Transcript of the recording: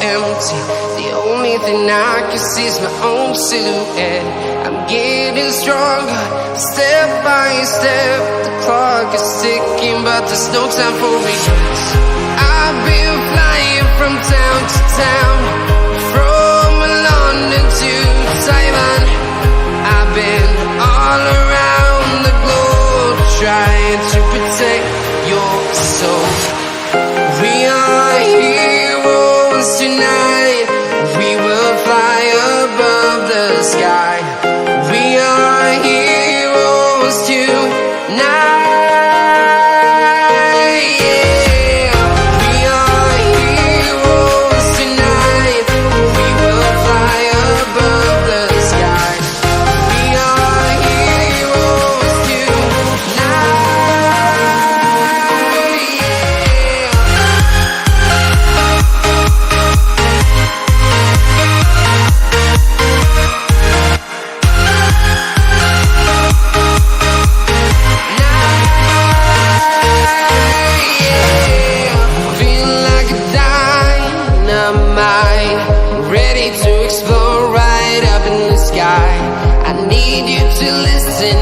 empty. The only thing I can see is my own silhouette. I'm getting stronger, step by step. The clock is ticking, but there's no time for regrets. I've been flying from town to town, from London to Taiwan. I've been all around the globe, trying to protect your soul. We are heroes tonight. We will fly above the sky. We are heroes tonight. Ready to explore right up in the sky. I need you to listen